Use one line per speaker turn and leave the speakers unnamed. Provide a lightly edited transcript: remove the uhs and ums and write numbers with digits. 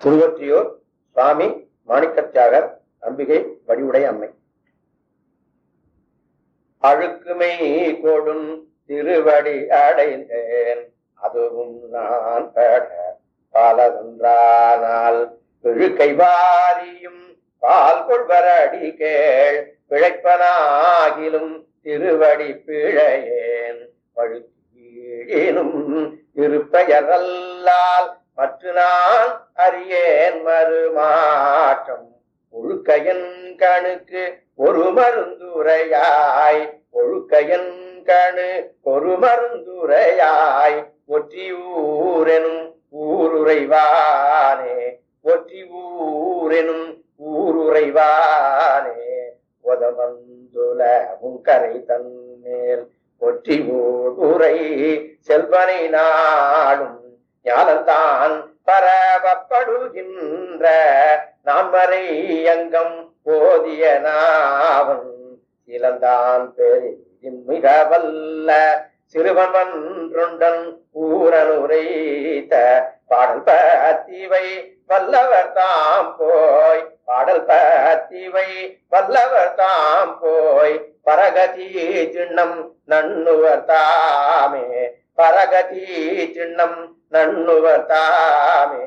திருவொற்றியூர் சுவாமி மாணிக்கத்தியாகர் அம்பிகை வடிவுடை அம்மை. அழுக்குமை கொடும் திருவடி அடைந்தேன் அதுவும் நான் பட பாலகுன்றானால் பிழுக்கை வாரியும் பால் கொள்வர் அடி கேள் பிழைப்பனாகிலும் திருவடி பிழையேன் பழுக்கீழினும் இருப்பெயரல்லால் மற்ற நான் அறியேன் மறுமாற்றம் ஒழுக்கையன் கணுக்கு ஒரு மருந்துரையாய் ஒழுக்கையன் கணு ஒரு மருந்துரையாய் ஒற்றி ஊரெனும் ஊருரைவானே ஒற்றி ஊரெனும் ஊருரைவானே உதவந்துல முங்கரை தன்மேல் ஒற்றி ஊரை செல்வனை நாடும் ஞானந்தான் பரவப்படுகின்ற நான்மறை அங்கம் போதிய நாவன் இளந்தான் பெரிதும் மிக வல்ல சிறுவன் ஒன்றொண்டன் ஊரனுரைத்த பாடல் பத்திவை வல்லவர் தாம் போய் பாடல் பத்திவை வல்லவர் தாம் போய் பரகதி சின்னம் நண்ணுவர் தாமே பரகதி சின்னம் நண்ணுவர் தாமே.